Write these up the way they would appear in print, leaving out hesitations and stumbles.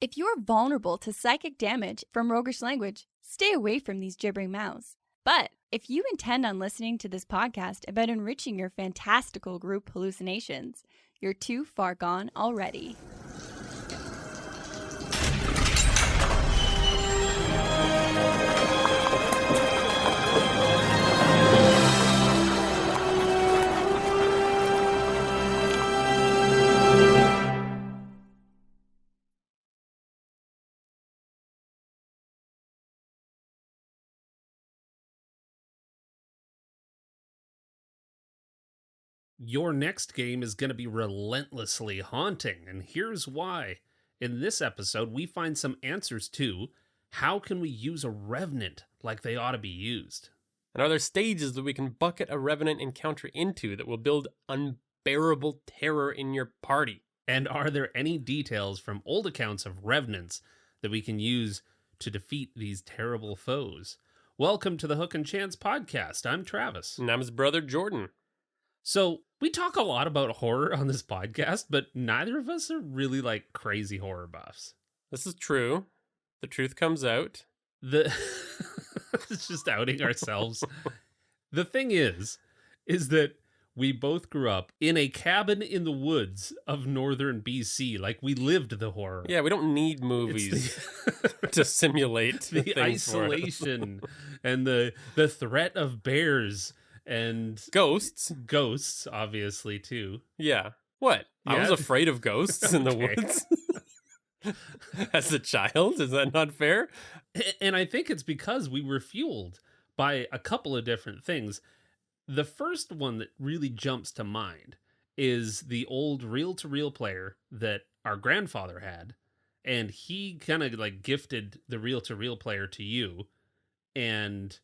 If you're vulnerable to psychic damage from roguish language, stay away from these gibbering mouths. But if you intend on listening to this podcast about enriching your fantastical group hallucinations, you're too far gone already. Your next game is going to be relentlessly haunting, and here's why. In this episode, we find some answers to how can we use a revenant like they ought to be used. And are there stages that we can bucket a revenant encounter into that will build unbearable terror in your party? And are there any details from old accounts of revenants that we can use to defeat these terrible foes? Welcome to the Hook and Chance podcast. I'm Travis. And I'm his brother, Jordan. So, we talk a lot about horror on this podcast, but neither of us are really like crazy horror buffs. This is true. The truth comes out. It's just outing ourselves. The thing is that we both grew up in a cabin in the woods of northern BC. Like, we lived the horror. Yeah, we don't need movies to simulate the isolation and the threat of bears. And ghosts, obviously, too. Yeah. What? Yeah. I was afraid of ghosts in the woods as a child. Is that not fair? And I think it's because we were fueled by a couple of different things. The first one that really jumps to mind is the old reel-to-reel player that our grandfather had. And he kind of like gifted the reel-to-reel player to you. And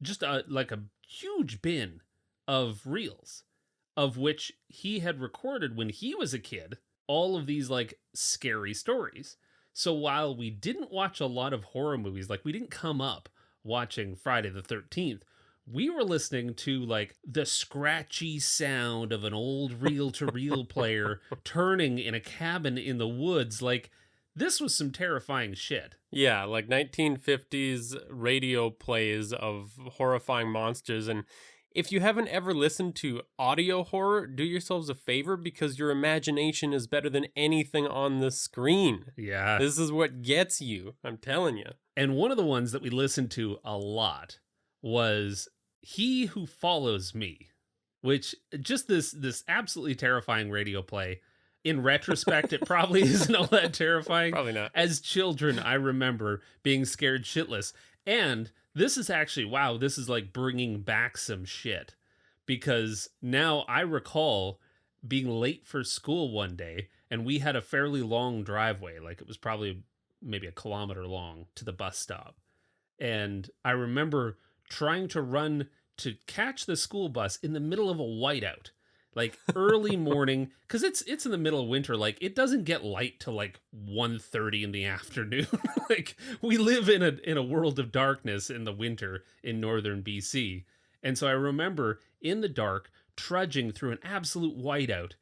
just like a huge bin of reels, of which he had recorded when he was a kid, all of these like scary stories. So while we didn't watch a lot of horror movies, like we didn't come up watching Friday the 13th, we were listening to like the scratchy sound of an old reel-to-reel player turning in a cabin in the woods. Like, this was some terrifying shit. Yeah, like 1950s radio plays of horrifying monsters. And if you haven't ever listened to audio horror, do yourselves a favor because your imagination is better than anything on the screen. Yeah. This is what gets you, I'm telling you. And one of the ones that we listened to a lot was He Who Follows Me, which just this absolutely terrifying radio play. In retrospect, it probably isn't all that terrifying. Probably not. As children, I remember being scared shitless. And this is actually, wow, this is like bringing back some shit. Because now I recall being late for school one day, and we had a fairly long driveway. Like, it was probably maybe a kilometer long to the bus stop. And I remember trying to run to catch the school bus in the middle of a whiteout. Like early morning, because it's in the middle of winter. Like, it doesn't get light till like 1:30 in the afternoon. Like, we live in a world of darkness in the winter in northern BC. And so I remember in the dark trudging through an absolute whiteout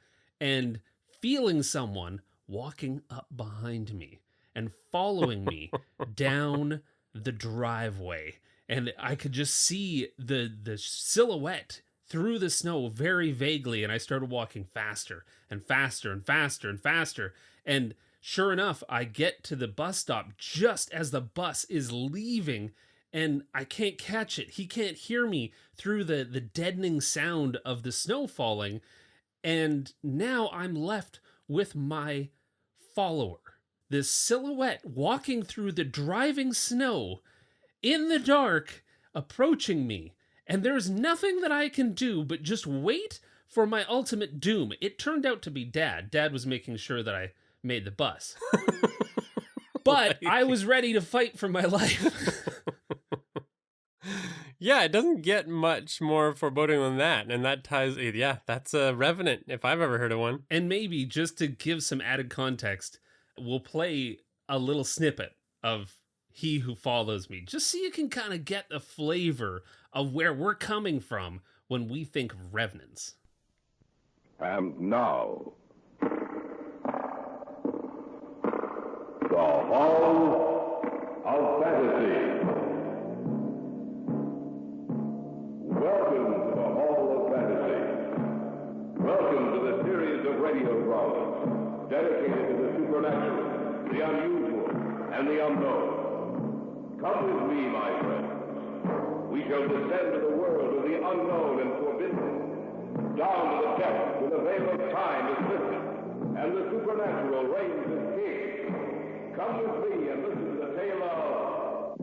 and feeling someone walking up behind me and following me down the driveway. And I could just see the silhouette through the snow very vaguely, and I started walking faster and faster and faster and faster. And sure enough, I get to the bus stop just as the bus is leaving, and I can't catch it. He can't hear me through the deadening sound of the snow falling. And now I'm left with my follower, this silhouette walking through the driving snow in the dark, approaching me. And there's nothing that I can do but just wait for my ultimate doom. It turned out to be Dad. Dad was making sure that I made the bus. But I was ready to fight for my life. Yeah, it doesn't get much more foreboding than that. And that ties, yeah, that's a Revenant, if I've ever heard of one. And maybe just to give some added context, we'll play a little snippet of He Who Follows Me, just so you can kind of get the flavor of where we're coming from when we think of revenants. And now, the Hall of Fantasy. Welcome to the Hall of Fantasy. Welcome to the series of radio dramas dedicated to the supernatural, the unusual, and the unknown. Come with me, my friends. We shall descend to the world of the unknown and forbidden, down to the depths where the veil of time is lifted, and the supernatural reigns as king. Come with me and listen to the tale of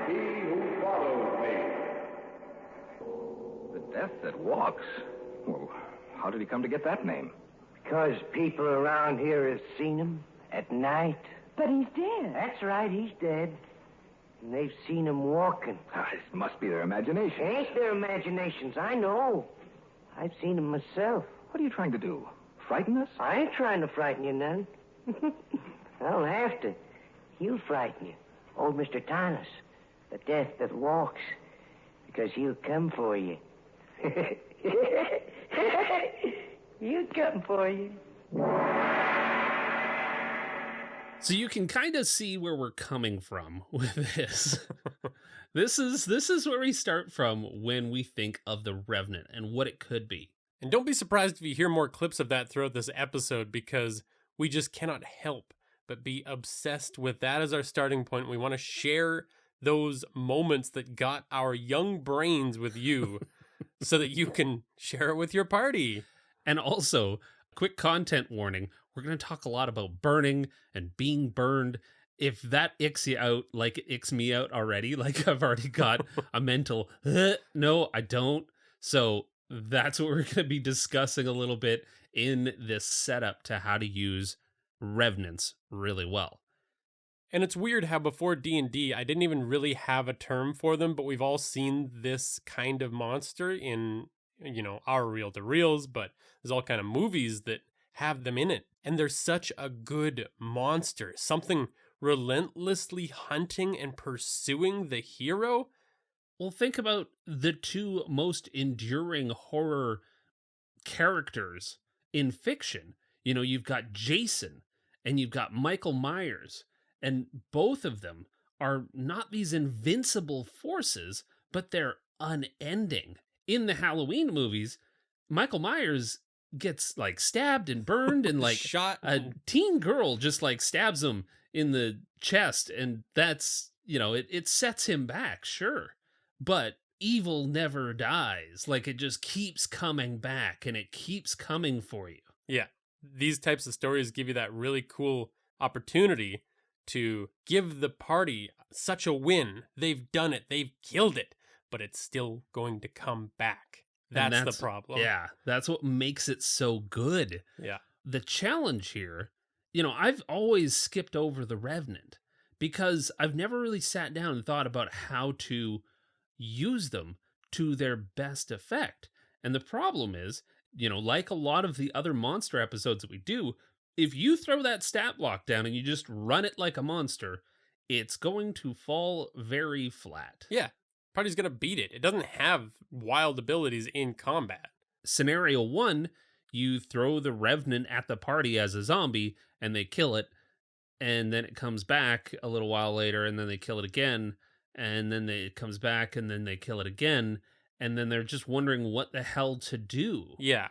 He Who Follows Me. The Death That Walks? Well, how did he come to get that name? Because people around here have seen him at night. But he's dead. That's right, he's dead. And they've seen him walking. This must be their imagination. Ain't their imaginations, I know. I've seen him myself. What are you trying to do? Frighten us? I ain't trying to frighten you none. I don't have to. He'll frighten you. Old Mr. Thomas, the death that walks. Because he'll come for you. He'll come for you. So you can kind of see where we're coming from with this. This is where we start from when we think of the Revenant and what it could be. And don't be surprised if you hear more clips of that throughout this episode, because we just cannot help but be obsessed with that as our starting point. We want to share those moments that got our young brains with you so that you can share it with your party. And also, quick content warning, we're going to talk a lot about burning and being burned. If that icks you out like it icks me out already, like I've already got a mental, no, I don't. So that's what we're going to be discussing a little bit in this setup to how to use revenants really well. And it's weird how before D&D, I didn't even really have a term for them, but we've all seen this kind of monster in, our reel-to-reels, but there's all kind of movies that have them in it. And they're such a good monster, something relentlessly hunting and pursuing the hero. Well, think about the two most enduring horror characters in fiction. You've got Jason and you've got Michael Myers, and both of them are not these invincible forces, but they're unending. In the Halloween movies, Michael Myers gets stabbed and burned and shot. A teen girl just stabs him in the chest, and that's, it sets him back, sure. But evil never dies. It just keeps coming back, and it keeps coming for you. Yeah. These types of stories give you that really cool opportunity to give the party such a win. They've done it. They've killed it. But it's still going to come back. That's the problem. Yeah. That's what makes it so good. Yeah. The challenge here, I've always skipped over the Revenant because I've never really sat down and thought about how to use them to their best effect. And the problem is, like a lot of the other monster episodes that we do, if you throw that stat block down and you just run it like a monster, it's going to fall very flat. Yeah. Party's going to beat it. It doesn't have wild abilities in combat. Scenario 1, you throw the Revenant at the party as a zombie and they kill it, and then it comes back a little while later and then they kill it again, and then it comes back and then they kill it again, and then they're just wondering what the hell to do. Yeah,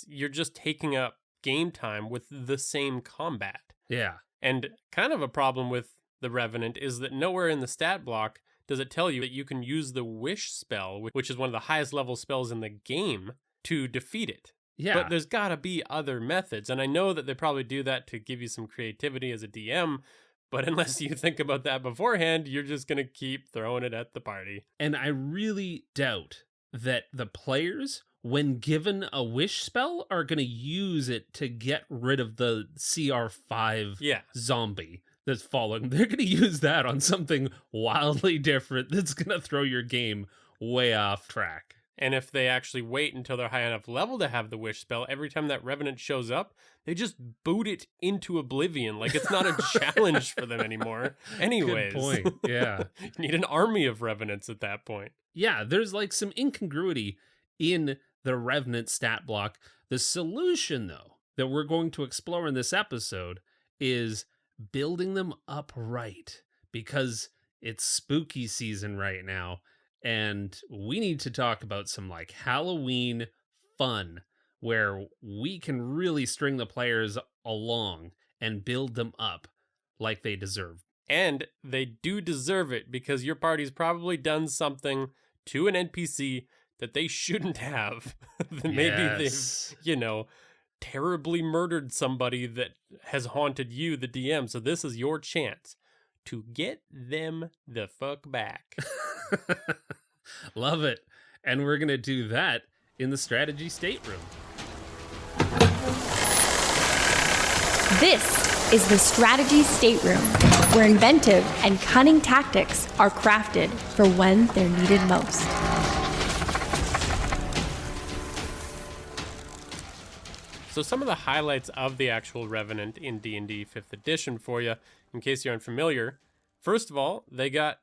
you're just taking up game time with the same combat. Yeah. And kind of a problem with the Revenant is that nowhere in the stat block does it tell you that you can use the Wish spell, which is one of the highest level spells in the game, to defeat it. Yeah. But there's got to be other methods, and I know that they probably do that to give you some creativity as a DM, but unless you think about that beforehand, you're just going to keep throwing it at the party. And I really doubt that the players, when given a Wish spell, are going to use it to get rid of the CR5 zombie that's following. They're going to use that on something wildly different that's going to throw your game way off track. And if they actually wait until they're high enough level to have the Wish spell, every time that Revenant shows up, they just boot it into oblivion. It's not a challenge for them anymore. Anyways. Good point, yeah. You need an army of Revenants at that point. Yeah, there's some incongruity in the Revenant stat block. The solution, though, that we're going to explore in this episode is building them up right, because it's spooky season right now, and we need to talk about some like Halloween fun where we can really string the players along and build them up like they deserve. And they do deserve it, because your party's probably done something to an NPC that they shouldn't have. Maybe Yes. they've, terribly murdered somebody that has haunted you, the DM. So this is your chance to get them the fuck back. Love it. And we're going to do that in the strategy stateroom. This is the Strategy Stateroom, where inventive and cunning tactics are crafted for when they're needed most. So some of the highlights of the actual Revenant in D&D 5th edition for you, in case you're unfamiliar. First of all, they got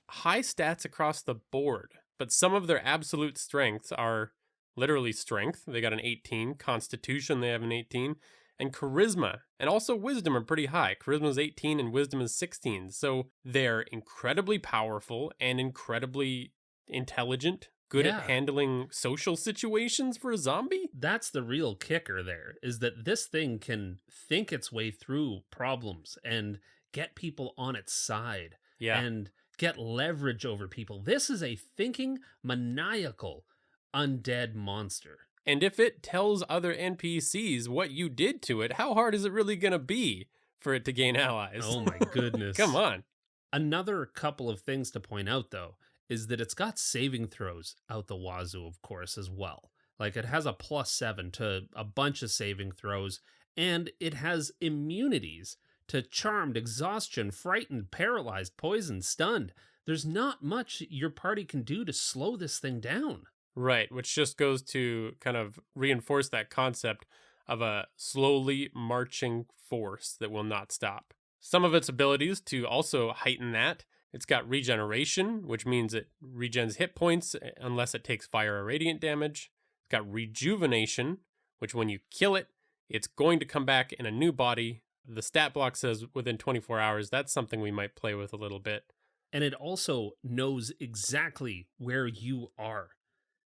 high stats across the board, but some of their absolute strengths are literally strength. They got an 18, constitution they have an 18, and charisma and also wisdom are pretty high. Charisma is 18 and wisdom is 16. So they're incredibly powerful and incredibly intelligent, good at handling social situations for a zombie. That's the real kicker there, is that this thing can think its way through problems and get people on its side and get leverage over people. This is a thinking, maniacal, undead monster. And if it tells other NPCs what you did to it, how hard is it really going to be for it to gain allies? Oh my goodness. Come on. Another couple of things to point out, though, is that it's got saving throws out the wazoo, of course, as well. Like, it has a +7 to a bunch of saving throws, and it has immunities to charmed, exhaustion, frightened, paralyzed, poisoned, stunned. There's not much your party can do to slow this thing down. Right, which just goes to kind of reinforce that concept of a slowly marching force that will not stop. Some of its abilities to also heighten that. It's got regeneration, which means it regens hit points unless it takes fire or radiant damage. It's got rejuvenation, which when you kill it, it's going to come back in a new body. The stat block says within 24 hours. That's something we might play with a little bit. And it also knows exactly where you are.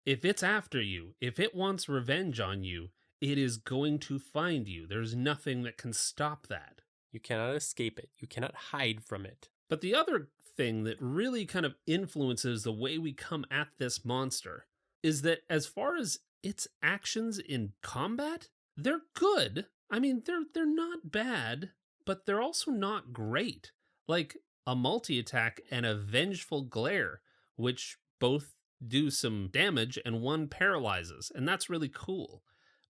If it's after you, if it wants revenge on you, it is going to find you. There's nothing that can stop that. You cannot escape it. You cannot hide from it. But the other thing that really kind of influences the way we come at this monster is that as far as its actions in combat, they're good. I mean, they're not bad, but they're also not great. Like a multi-attack and a vengeful glare, which both do some damage and one paralyzes, and that's really cool.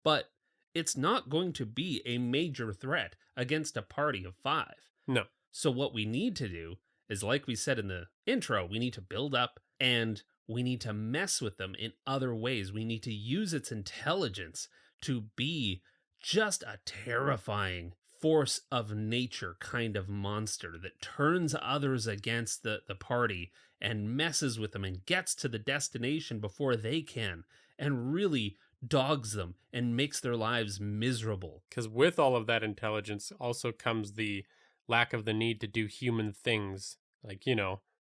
But it's not going to be a major threat against a party of 5. No. So what we need to do is, like we said in the intro, we need to build up and we need to mess with them in other ways. We need to use its intelligence to be just a terrifying force of nature kind of monster that turns others against the party and messes with them and gets to the destination before they can and really dogs them and makes their lives miserable. Because with all of that intelligence also comes the lack of the need to do human things, like,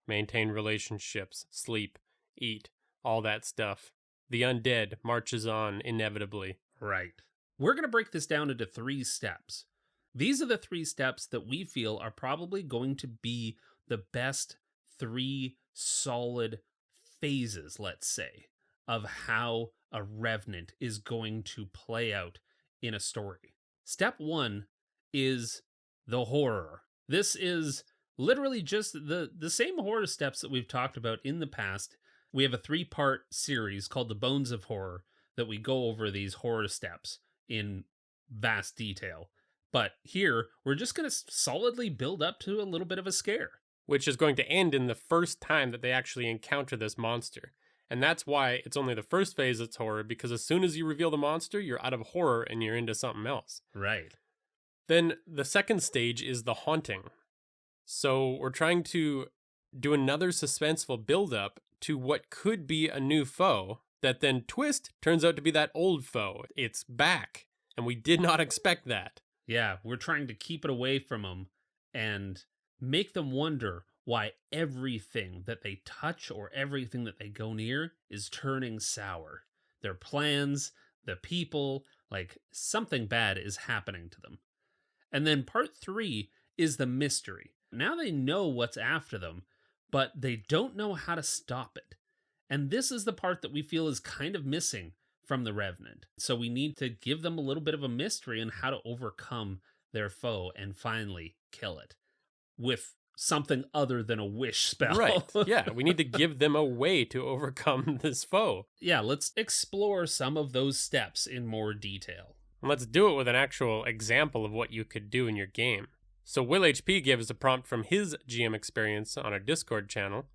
maintain relationships, sleep, eat, all that stuff. The undead marches on inevitably. Right. We're going to break this down into 3 steps. These are the 3 steps that we feel are probably going to be the best 3 solid phases, let's say, of how a Revenant is going to play out in a story. Step 1 is the horror. This is literally just the same horror steps that we've talked about in the past. We have a 3-part series called The Bones of Horror that we go over these horror steps in vast detail. But here, we're just going to solidly build up to a little bit of a scare. Which is going to end in the first time that they actually encounter this monster. And that's why it's only the first phase that's horror, because as soon as you reveal the monster, you're out of horror and you're into something else. Right. Then the second stage is the haunting. So we're trying to do another suspenseful build-up to what could be a new foe that then turns out to be that old foe. It's back, and we did not expect that. Yeah, we're trying to keep it away from them and make them wonder why everything that they touch or everything that they go near is turning sour. Their plans, the people, like something bad is happening to them. And then part 3 is the mystery. Now they know what's after them, but they don't know how to stop it. And this is the part that we feel is kind of missing from the Revenant. So we need to give them a little bit of a mystery on how to overcome their foe and finally kill it with something other than a wish spell. Right. Yeah, we need to give them a way to overcome this foe. Yeah, let's explore some of those steps in more detail. And let's do it with an actual example of what you could do in your game. So Will HP gave us a prompt from his GM experience on our Discord channel.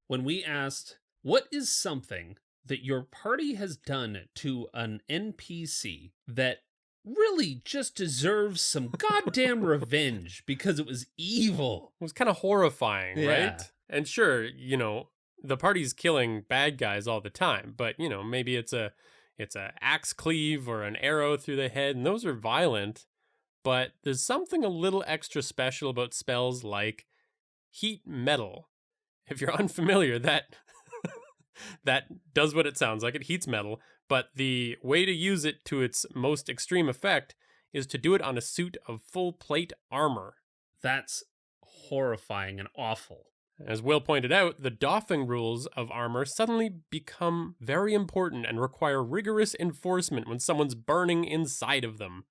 When we asked, what is something that your party has done to an NPC that really just deserves some goddamn revenge because it was evil? It was kind of horrifying, Yeah. right? And sure, the party's killing bad guys all the time, but maybe it's a axe cleave or an arrow through the head, and those are violent. But there's something a little extra special about spells like heat metal. If you're unfamiliar, that does what it sounds like. It heats metal, but the way to use it to its most extreme effect is to do it on a suit of full plate armor. That's horrifying and awful. As Will pointed out, the doffing rules of armor suddenly become very important and require rigorous enforcement when someone's burning inside of them.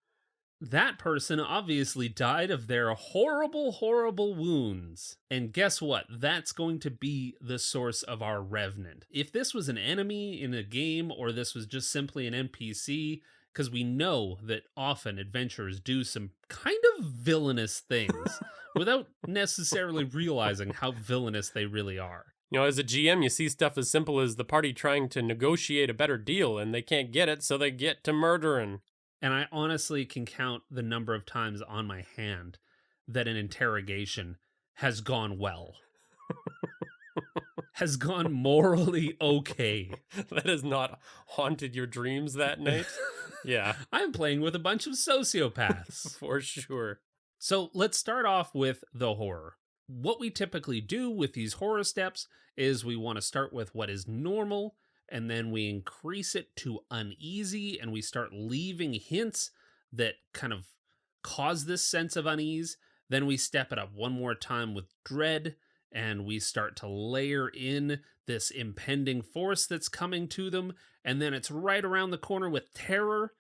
That person obviously died of their horrible, horrible wounds. And guess what? That's going to be the source of our Revenant. If this was an enemy in a game or this was just simply an NPC, because we know that often adventurers do some kind of villainous things without necessarily realizing how villainous they really are. As a GM, you see stuff as simple as the party trying to negotiate a better deal and they can't get it, so they get to murdering. And I honestly can count the number of times on my hand that an interrogation has gone well. Has gone morally okay. That has not haunted your dreams that night? Yeah. I'm playing with a bunch of sociopaths. For sure. So let's start off with the horror. What we typically do with these horror steps is we want to start with what is normal, and then we increase it to uneasy, and we start leaving hints that kind of cause this sense of unease. Then we step it up one more time with dread, and we start to layer in this impending force that's coming to them, and then it's right around the corner with terror,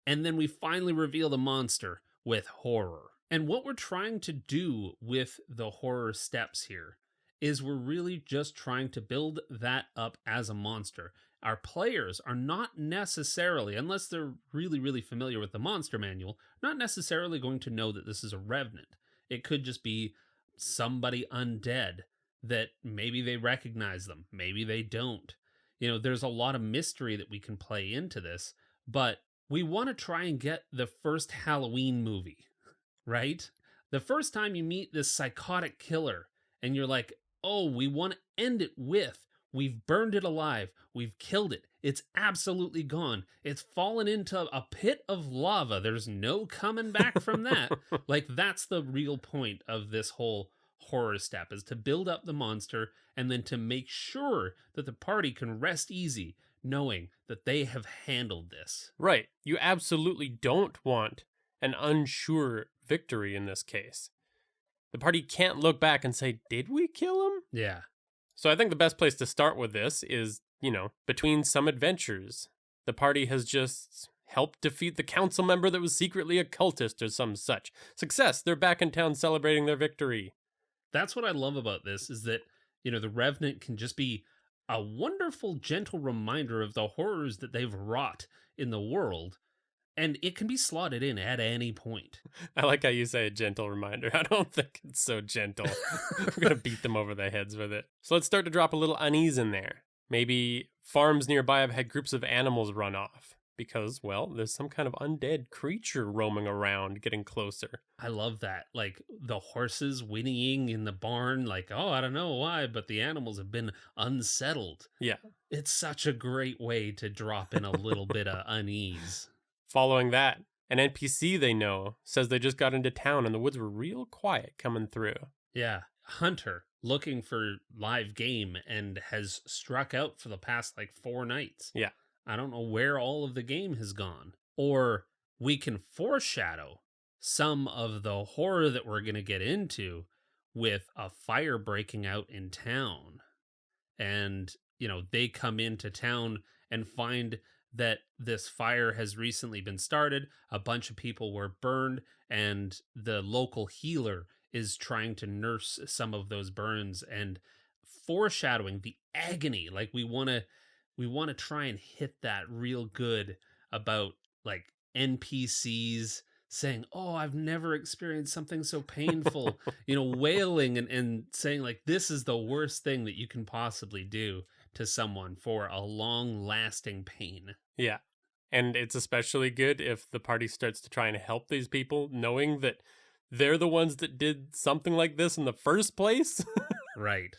and then we finally reveal the monster with horror. And what we're trying to do with the horror steps here is we're really just trying to build that up as a monster. Our players are not necessarily, unless they're really, really familiar with the monster manual, not necessarily going to know that this is a Revenant. It could just be somebody undead that maybe they recognize them, maybe they don't. There's a lot of mystery that we can play into this, but we want to try and get the first Halloween movie, right? The first time you meet this psychotic killer and you're like, oh, we want to end it with, we've burned it alive, we've killed it, it's absolutely gone, it's fallen into a pit of lava, there's no coming back from that. Like, that's the real point of this whole horror step, is to build up the monster and then to make sure that the party can rest easy knowing that they have handled this. Right. You absolutely don't want an unsure victory in this case. The party can't look back and say, did we kill him? Yeah. So I think the best place to start with this is, between some adventures. The party has just helped defeat the council member that was secretly a cultist or some such. Success! They're back in town celebrating their victory. That's what I love about this, is that, the Revenant can just be a wonderful, gentle reminder of the horrors that they've wrought in the world. And it can be slotted in at any point. I like how you say a gentle reminder. I don't think it's so gentle. We're going to beat them over the heads with it. So let's start to drop a little unease in there. Maybe farms nearby have had groups of animals run off because, well, there's some kind of undead creature roaming around getting closer. I love that. Like the horses whinnying in the barn, like, oh, I don't know why, but the animals have been unsettled. Yeah. It's such a great way to drop in a little bit of unease. Following that, An NPC they know says they just got into town and the woods were real quiet coming through. Yeah. Hunter looking for live game and has struck out for the past like 4 nights. Yeah. I don't know where all of the game has gone. Or we can foreshadow some of the horror that we're going to get into with a fire breaking out in town. And, you know, they come into town and find that this fire has recently been started. A bunch of people were burned, and the local healer is trying to nurse some of those burns and foreshadowing the agony. Like we want to try and hit that real good about like NPCs saying, "Oh, I've never experienced something so painful," you know, wailing and saying like, this is the worst thing that you can possibly do to someone for a long lasting pain. Yeah. And it's especially good if the party starts to try and help these people, knowing that they're the ones that did something like this in the first place. Right.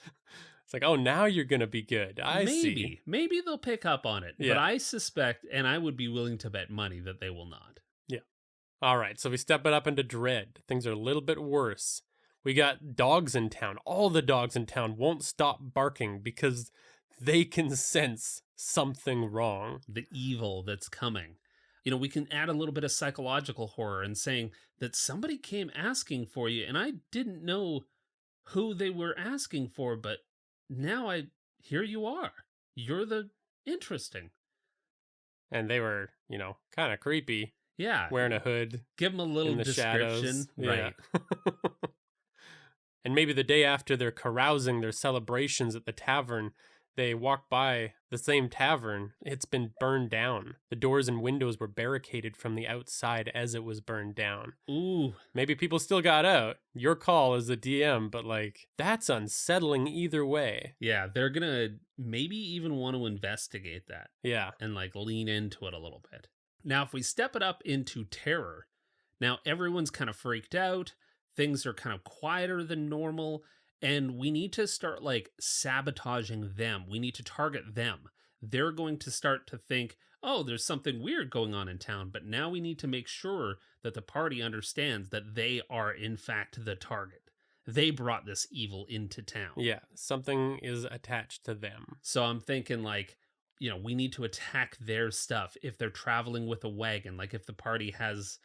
It's like, oh, now you're going to be good. I see. Maybe they'll pick up on it. Yeah. But I suspect, and I would be willing to bet money that they will not. Yeah. All right. So we step it up into Dread. Things are a little bit worse. We got dogs in town. All the dogs in town won't stop barking because they can sense something wrong. The evil that's coming. You know, we can add a little bit of psychological horror and saying that somebody came asking for you, and I didn't know who they were asking for, but now here you are. You're the interesting. And they were, you know, kind of creepy. Yeah. Wearing a hood. Give them a little in the description. Shadows. Right. Yeah. And maybe the day after they're carousing their celebrations at the tavern, they walk by the same tavern. It's been burned down. The doors and windows were barricaded from the outside as it was burned down. Ooh. Maybe people still got out. Your call as a DM, but like, that's unsettling either way. Yeah, they're gonna maybe even want to investigate that. Yeah. And like lean into it a little bit. Now, if we step it up into terror, now everyone's kind of freaked out. Things are kind of quieter than normal. And we need to start like sabotaging them. We need to target them. They're going to start to think, oh, there's something weird going on in town. But now we need to make sure that the party understands that they are in fact the target. They brought this evil into town. Yeah, something is attached to them. So I'm thinking like, you know, we need to attack their stuff. If they're traveling with a wagon, like if the party has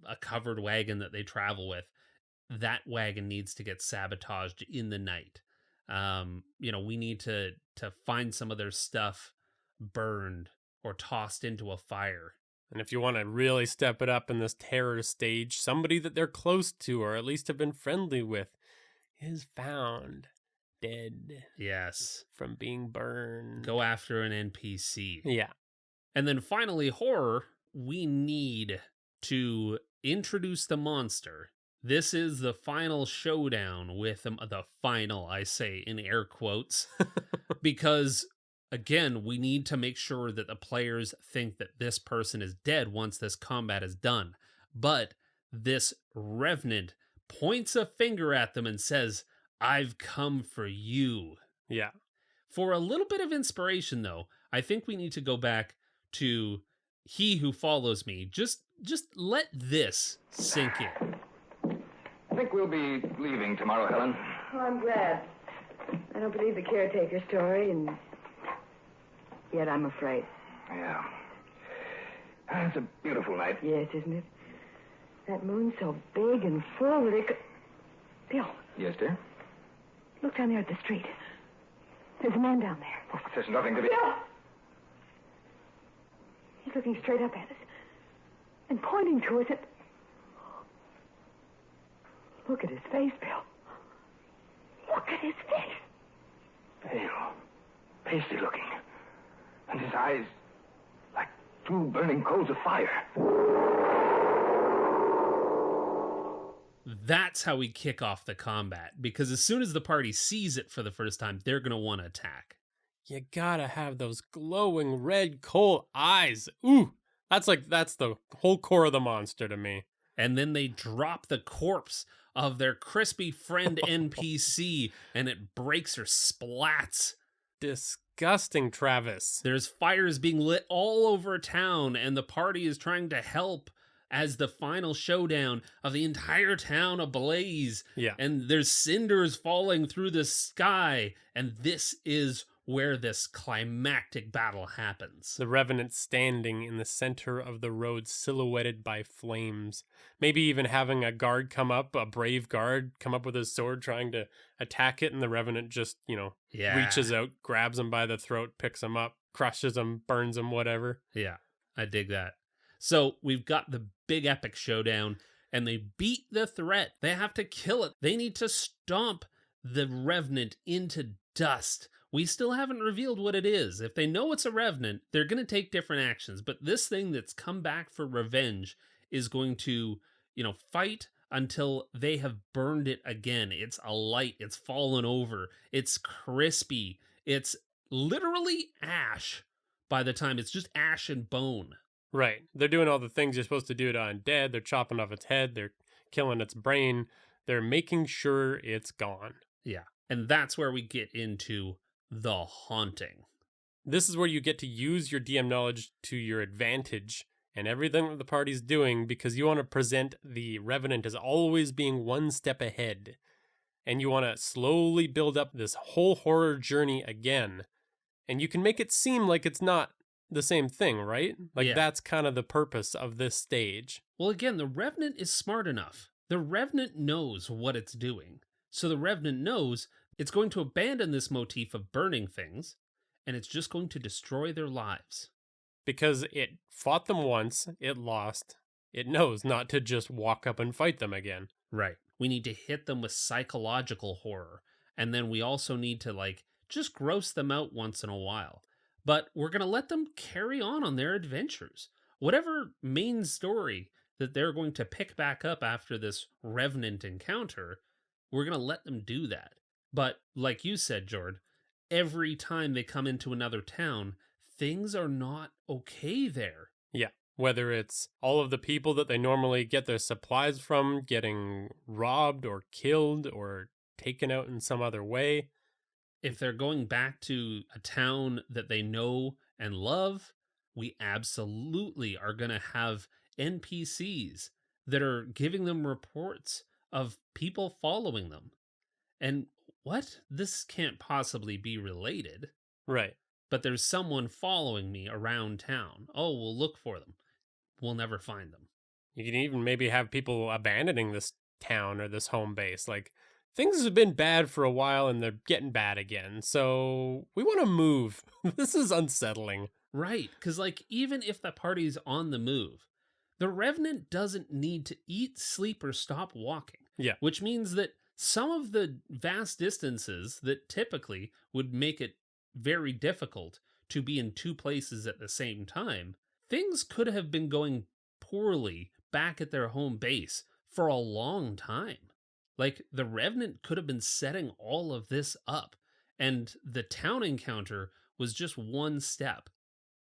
a covered wagon that they travel with, that wagon needs to get sabotaged in the night. You know, we need to find some of their stuff burned or tossed into a fire. And if you want to really step it up in this terror stage, somebody that they're close to or at least have been friendly with is found dead. Yes. From being burned. Go after an NPC. Yeah. And then finally, horror, we need to introduce the monster. This is the final showdown with them. The final, I say in air quotes, because again, we need to make sure that the players think that this person is dead once this combat is done. But this Revenant points a finger at them and says, "I've come for you." Yeah. For a little bit of inspiration, though, I think we need to go back to "He who follows me." Just let this sink in. I think we'll be leaving tomorrow, Helen. Oh, I'm glad. I don't believe the caretaker story, and yet I'm afraid. Yeah. It's a beautiful night. Yes, isn't it? That moon so big and full that it could... Bill, Yes, dear? look down there at the street. There's a man down there. Oh, there's nothing to be... Bill! He's looking straight up at us and pointing to us. Look at his face, Bill. Look at his face. Pale, pasty looking. And his eyes like two burning coals of fire. That's how we kick off the combat, because as soon as the party sees it for the first time, they're going to want to attack. You gotta have those glowing red coal eyes. Ooh, that's the whole core of the monster to me. And then they drop the corpse of their crispy friend NPC, and it breaks or splats. Disgusting, Travis. There's fires being lit all over town, and the party is trying to help as the final showdown of the entire town ablaze. Yeah. And there's cinders falling through the sky. And this is where this climactic battle happens. The Revenant standing in the center of the road, silhouetted by flames. Maybe even having a guard come up, a brave guard, come up with his sword trying to attack it, and the Revenant just, reaches out, grabs him by the throat, picks him up, crushes him, burns him, whatever. Yeah, I dig that. So we've got the big epic showdown, and they beat the threat. They have to kill it. They need to stomp the Revenant into dust. We still haven't revealed what it is. If they know it's a Revenant, they're going to take different actions. But this thing that's come back for revenge is going to, fight until they have burned it again. It's alight. It's fallen over. It's crispy. It's literally ash by the time. It's just ash and bone. Right. They're doing all the things you're supposed to do to undead. They're chopping off its head. They're killing its brain. They're making sure it's gone. Yeah. And that's where we get into the haunting. This is where you get to use your DM knowledge to your advantage and everything that the party's doing, because you want to present the Revenant as always being one step ahead. And you want to slowly build up this whole horror journey again. And you can make it seem like it's not the same thing, right? That's kind of the purpose of this stage. Well, again, the Revenant is smart enough. The Revenant knows what it's doing. So the Revenant knows it's going to abandon this motif of burning things, and it's just going to destroy their lives. Because it fought them once, it lost. It knows not to just walk up and fight them again. Right. We need to hit them with psychological horror. And then we also need to, just gross them out once in a while. But we're going to let them carry on their adventures. Whatever main story that they're going to pick back up after this Revenant encounter, we're going to let them do that. But like you said, Jord, every time they come into another town, things are not okay there. Yeah. Whether it's all of the people that they normally get their supplies from getting robbed or killed or taken out in some other way. If they're going back to a town that they know and love, we absolutely are going to have NPCs that are giving them reports of people following them. And what? This can't possibly be related. Right. But there's someone following me around town. Oh, we'll look for them. We'll never find them. You can even maybe have people abandoning this town or this home base. Things have been bad for a while and they're getting bad again. So we want to move. This is unsettling. Right. Because, even if the party's on the move, the Revenant doesn't need to eat, sleep, or stop walking. Yeah. Which means that some of the vast distances that typically would make it very difficult to be in two places at the same time, things could have been going poorly back at their home base for a long time. The Revenant could have been setting all of this up, and the town encounter was just one step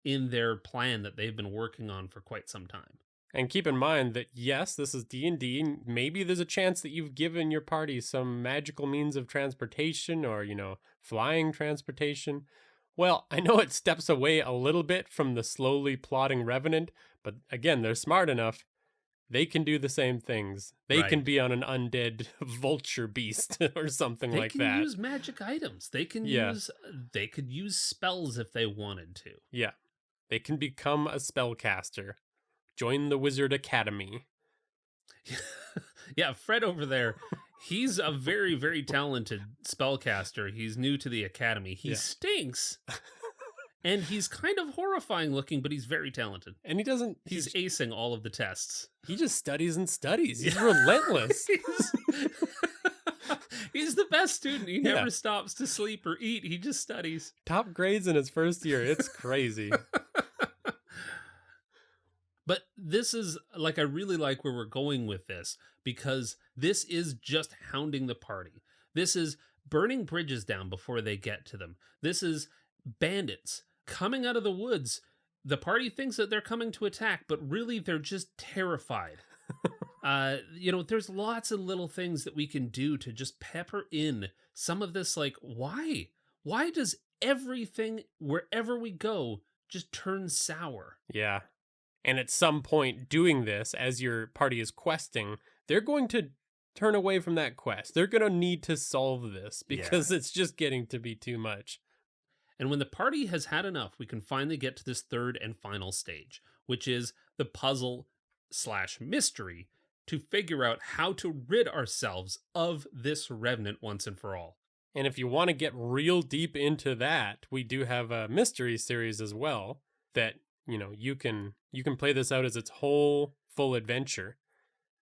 in their plan that they've been working on for quite some time. And keep in mind that, yes, this is D&D. Maybe there's a chance that you've given your party some magical means of transportation or, flying transportation. Well, I know it steps away a little bit from the slowly plodding Revenant, but again, they're smart enough. They can do the same things. They can be on an undead vulture beast or something like that. They can use magic items. They can they could use spells if they wanted to. Yeah. They can become a spellcaster. Join the Wizard Academy. Yeah, Fred over there, he's a very, very talented spellcaster. He's new to the academy. He stinks. And he's kind of horrifying looking, but he's very talented. And he's acing all of the tests. He just studies and studies. He's relentless. He's the best student. He never stops to sleep or eat. He just studies. Top grades in his first year. It's crazy. But this is, I really like where we're going with this, because this is just hounding the party. This is burning bridges down before they get to them. This is bandits coming out of the woods. The party thinks that they're coming to attack, but really they're just terrified. There's lots of little things that we can do to just pepper in some of this, why? Why does everything, wherever we go, just turn sour? Yeah. And at some point doing this, as your party is questing, they're going to turn away from that quest. They're going to need to solve this because it's just getting to be too much. And when the party has had enough, we can finally get to this third and final stage, which is the puzzle/mystery to figure out how to rid ourselves of this revenant once and for all. And if you want to get real deep into that, we do have a mystery series as well that, you can play this out as its whole full adventure.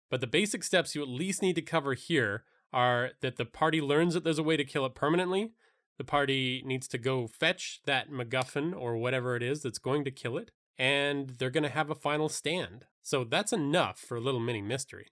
But the basic steps you at least need to cover here are that the party learns that there's a way to kill it permanently. The party needs to go fetch that MacGuffin or whatever it is that's going to kill it. And they're going to have a final stand. So that's enough for a little mini mystery.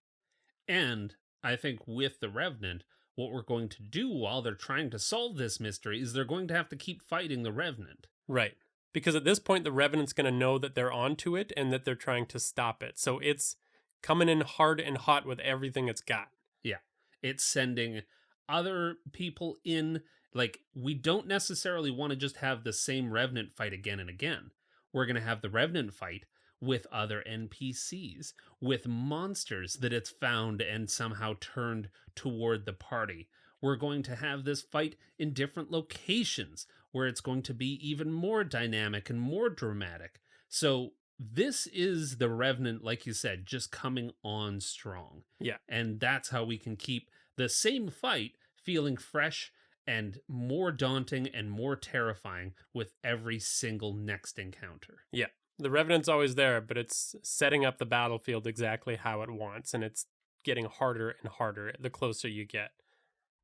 And I think with the Revenant, what we're going to do while they're trying to solve this mystery is they're going to have to keep fighting the Revenant. Right. Because at this point, the Revenant's going to know that they're onto it and that they're trying to stop it. So it's coming in hard and hot with everything it's got. Yeah. It's sending other people in. Like, we don't necessarily want to just have the same Revenant fight again and again. We're going to have the Revenant fight with other NPCs, with monsters that it's found and somehow turned toward the party. We're going to have this fight in different locations where it's going to be even more dynamic and more dramatic. So this is the Revenant, like you said, just coming on strong. Yeah. And that's how we can keep the same fight feeling fresh and more daunting and more terrifying with every single next encounter. Yeah. The Revenant's always there, but it's setting up the battlefield exactly how it wants, and it's getting harder and harder the closer you get.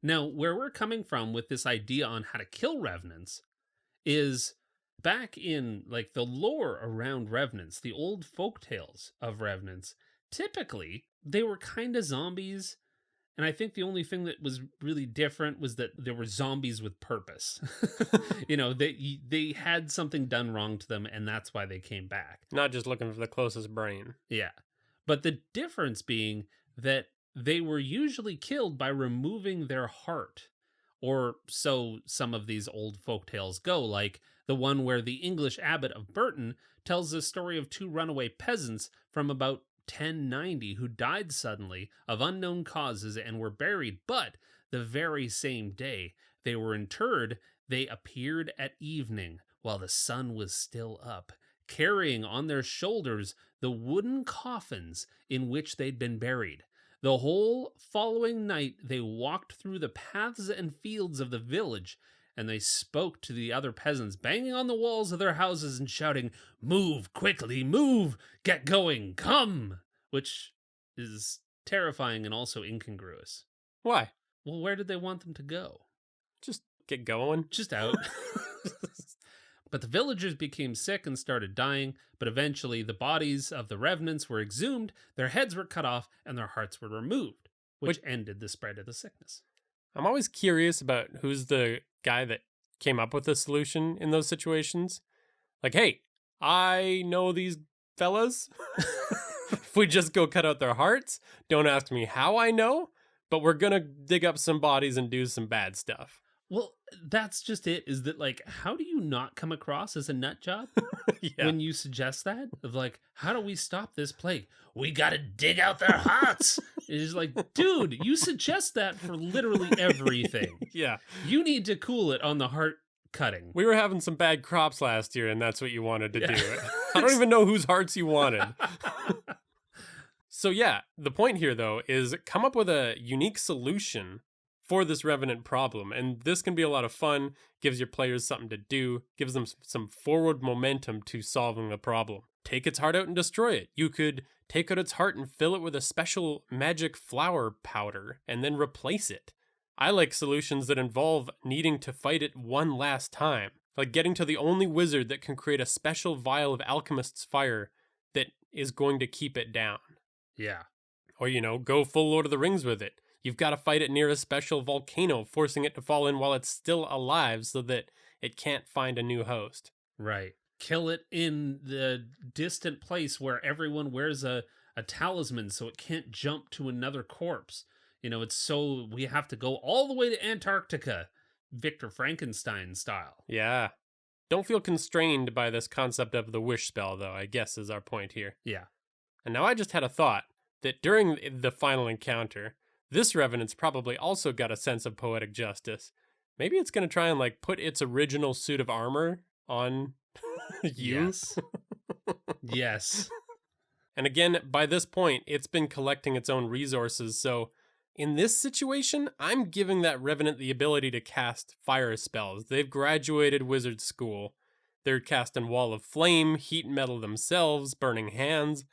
Now, where we're coming from with this idea on how to kill Revenants is back in like the lore around Revenants, the old folktales of Revenants. Typically, they were kind of zombies. And I think the only thing that was really different was that there were zombies with purpose. They had something done wrong to them, and that's why they came back. Not just looking for the closest brain. Yeah. But the difference being that they were usually killed by removing their heart. Or so some of these old folktales go, like the one where the English abbot of Burton tells the story of two runaway peasants from about 1090 who died suddenly of unknown causes and were buried, but the very same day they were interred, they appeared at evening while the sun was still up, carrying on their shoulders the wooden coffins in which they'd been buried. The whole following night they walked through the paths and fields of the village, and they spoke to the other peasants, banging on the walls of their houses and shouting, "Move quickly, move, get going, come!" Which is terrifying and also incongruous. Why? Well, where did they want them to go? Just get going. Just out. But the villagers became sick and started dying, but eventually the bodies of the revenants were exhumed, their heads were cut off, and their hearts were removed, which ended the spread of the sickness. I'm always curious about who's the guy that came up with the solution in those situations. Like, hey, I know these fellas. If we just go cut out their hearts, don't ask me how I know, but we're going to dig up some bodies and do some bad stuff. Well, that's just it, is that, like, how do you not come across as a nut job when you suggest that? Of like, how do we stop this plague? We gotta dig out their hearts. It's like, dude, you suggest that for literally everything. Yeah. You need to cool it on the heart cutting. We were having some bad crops last year, and that's what you wanted to do. I don't even know whose hearts you wanted. So yeah, the point here, though, is come up with a unique solution for this Revenant problem, and this can be a lot of fun, gives your players something to do, gives them some forward momentum to solving the problem. Take its heart out and destroy it. You could take out its heart and fill it with a special magic flower powder, and then replace it. I like solutions that involve needing to fight it one last time, like getting to the only wizard that can create a special vial of alchemist's fire that is going to keep it down. Yeah. Or, go full Lord of the Rings with it. You've got to fight it near a special volcano, forcing it to fall in while it's still alive so that it can't find a new host. Right. Kill it in the distant place where everyone wears a talisman so it can't jump to another corpse. It's so we have to go all the way to Antarctica, Victor Frankenstein style. Yeah. Don't feel constrained by this concept of the wish spell, though, I guess is our point here. Yeah. And now I just had a thought that during the final encounter, this Revenant's probably also got a sense of poetic justice. Maybe it's going to try and like put its original suit of armor on you. Yes. Yes. And again, by this point, it's been collecting its own resources. So in this situation, I'm giving that Revenant the ability to cast fire spells. They've graduated wizard school. They're casting Wall of Flame, Heat Metal themselves, Burning Hands.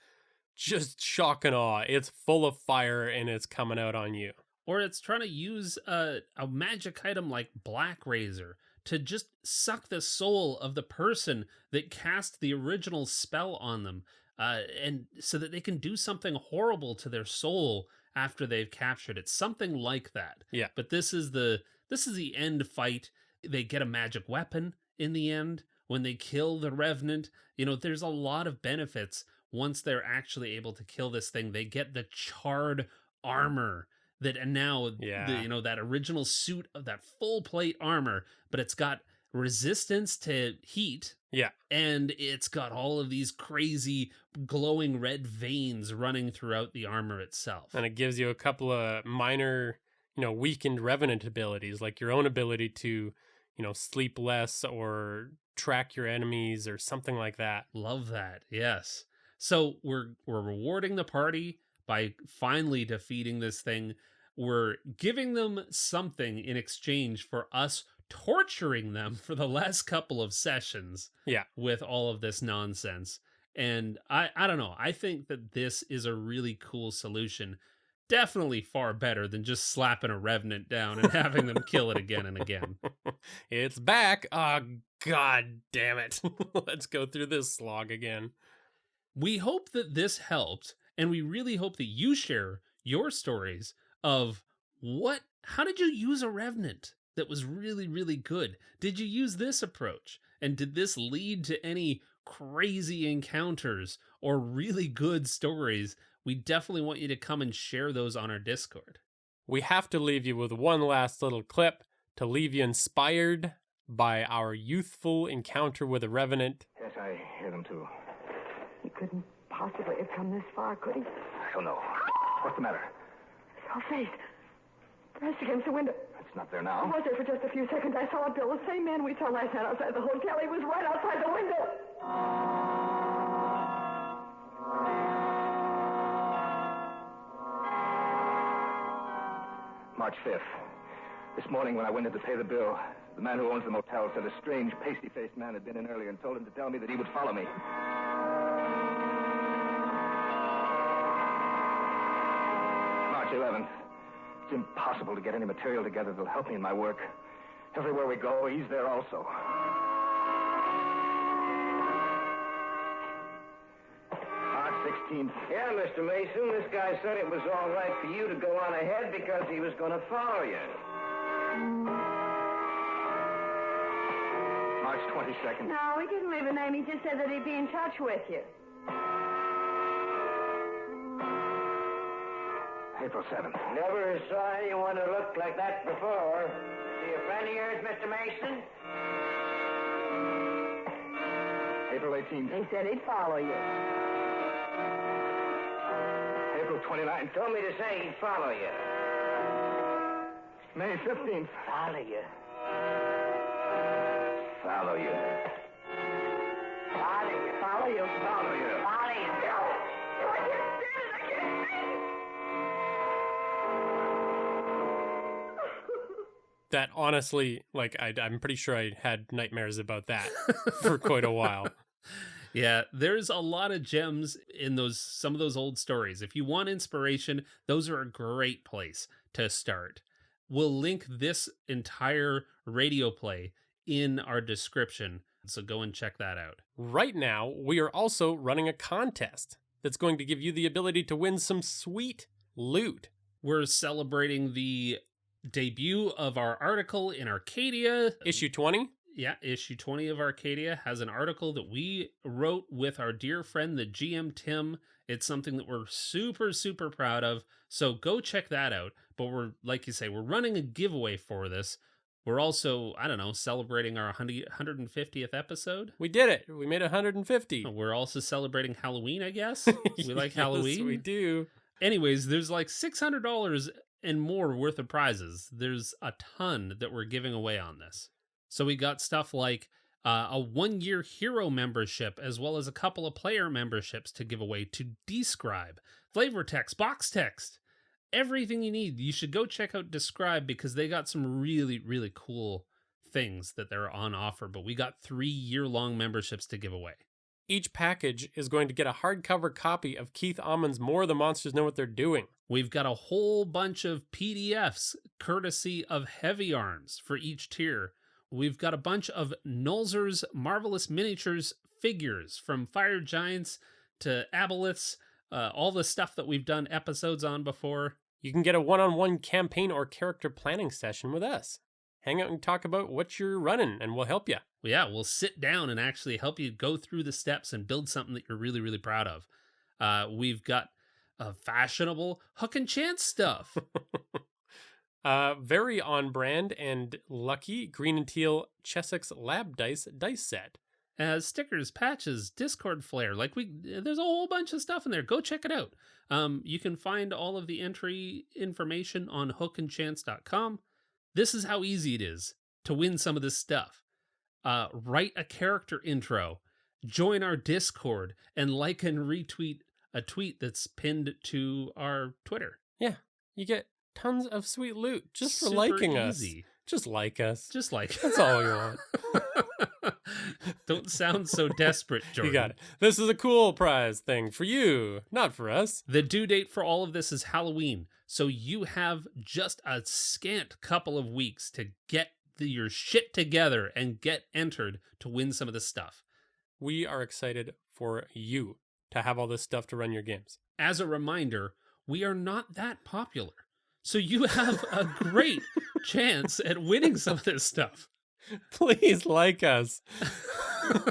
Just shock and awe. It's full of fire and it's coming out on you. Or it's trying to use a magic item like Black Razor to just suck the soul of the person that cast the original spell on them, and so that they can do something horrible to their soul after they've captured it. Something like that. Yeah. But this is the end fight. They get a magic weapon in the end when they kill the Revenant. You know, there's a lot of benefits once they're actually able to kill this thing. They get the charred armor that, and now that original suit of that full plate armor, but it's got resistance to heat. Yeah. And it's got all of these crazy glowing red veins running throughout the armor itself. And it gives you a couple of minor, weakened Revenant abilities, like your own ability to, sleep less or track your enemies or something like that. Love that. Yes. So we're rewarding the party by finally defeating this thing. We're giving them something in exchange for us torturing them for the last couple of sessions. Yeah. With all of this nonsense. And I don't know. I think that this is a really cool solution. Definitely far better than just slapping a Revenant down and having them kill it again and again. It's back. Oh, God damn it. Let's go through this slog again. We hope that this helped, and we really hope that you share your stories of how did you use a Revenant that was really, really good? Did you use this approach? And did this lead to any crazy encounters or really good stories? We definitely want you to come and share those on our Discord. We have to leave you with one last little clip to leave you inspired by our youthful encounter with a Revenant. Yes, I hear them too. He couldn't possibly have come this far, could he? I don't know. What's the matter? Saw a face. Pressed against the window. It's not there I now. was there for just a few seconds. I saw it, Bill. The same man we saw last night outside the hotel. He was right outside the window. March 5th. This morning when I went in to pay the bill, the man who owns the motel said a strange, pasty-faced man had been in earlier and told him to tell me that he would follow me. March 11th. It's impossible to get any material together that'll help me in my work. Everywhere we go, he's there also. March 16th. Yeah, Mr. Mason, this guy said it was all right for you to go on ahead because he was going to follow you. March 22nd. No, he didn't leave a name. He just said that he'd be in touch with you. April 7th. Never saw anyone who looked like that before. See a friend of yours, Mr. Mason? April 18th. He said he'd follow you. April 29th. Told me to say he'd follow you. May 15th. Follow you? Follow you. Follow you. Follow you. Follow you. Follow you. That honestly, I'm pretty sure I had nightmares about that for quite a while. Yeah, there's a lot of gems in some of those old stories. If you want inspiration, those are a great place to start. We'll link this entire radio play in our description, so go and check that out. Right now, we are also running a contest that's going to give you the ability to win some sweet loot. We're celebrating the debut of our article in Arcadia. Issue 20. Yeah, issue 20 of Arcadia has an article that we wrote with our dear friend, the GM Tim. It's something that we're super, super proud of. So go check that out. But we're, like you say, we're running a giveaway for this. We're also, I don't know, celebrating our 150th episode. We did it. We made 150. We're also celebrating Halloween, I guess. We like Yes, Halloween. we do. Anyways, there's like $600 and more worth of prizes. There's a ton that we're giving away on this. So we got stuff like a 1-year hero membership, as well as a couple of player memberships to give away to Describe, Flavor Text, Box Text, everything you need. You should go check out Describe because they got some really, really cool things that they're on offer. But we got 3-year-long memberships to give away. Each package is going to get a hardcover copy of Keith Ammon's More the Monsters Know What They're Doing. We've got a whole bunch of PDFs courtesy of Heavy Arms for each tier. We've got a bunch of Nulzer's Marvelous Miniatures figures, from Fire Giants to Aboleths, all the stuff that we've done episodes on before. You can get a one-on-one campaign or character planning session with us. Hang out and talk about what you're running, and we'll help you. Well, yeah, we'll sit down and actually help you go through the steps and build something that you're really, really proud of. We've got fashionable Hook and Chance stuff. Very on brand and lucky green and teal Chessex Lab dice set. Stickers, patches, Discord flair. There's a whole bunch of stuff in there. Go check it out. You can find all of the entry information on hookandchance.com. This is how easy it is to win some of this stuff. Write a character intro, join our Discord, and like and retweet a tweet that's pinned to our Twitter. Yeah, you get tons of sweet loot just for Super liking easy. us. Just like us. Just like That's all we want. Don't sound so desperate, Jordan. You got it. This is a cool prize thing for you, not for us. The due date for all of this is Halloween, so you have just a scant couple of weeks to get your shit together and get entered to win some of this stuff. We are excited for you to have all this stuff to run your games. As a reminder, we are not that popular, so you have a great chance at winning some of this stuff. Please like us,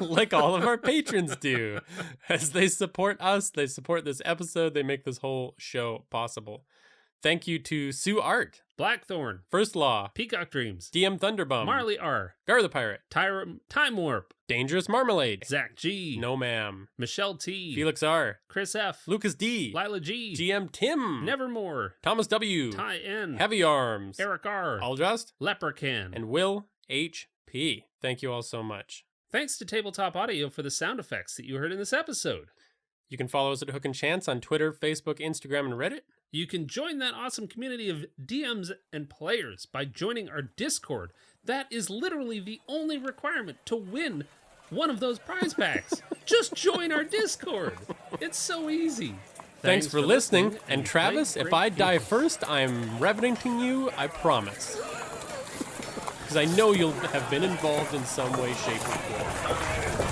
like all of our patrons do. As they support us, they support this episode, they make this whole show possible. Thank you to Sue Art, Blackthorn, First Law, Peacock Dreams, DM Thunderbomb, Marley R, Gar the Pirate, Time Warp, Dangerous Marmalade, Zach G, No Ma'am, Michelle T, Felix R, Chris F, Lucas D, Lila G, GM Tim, Nevermore, Thomas W, Ty N, Heavy Arms, Eric R, All Just, Leprechaun, and Will HP. Thank you all so much. Thanks to Tabletop Audio for the sound effects that you heard in this episode. You can follow us at Hook and Chance on Twitter, Facebook, Instagram, and Reddit. You can join that awesome community of DMs and players by joining our Discord. That is literally the only requirement to win one of those prize packs. Just join our Discord. It's so easy. Thanks for listening. And Travis, great if I die games. first, I'm revenanting you, I promise. Because I know you'll have been involved in some way, shape, or form.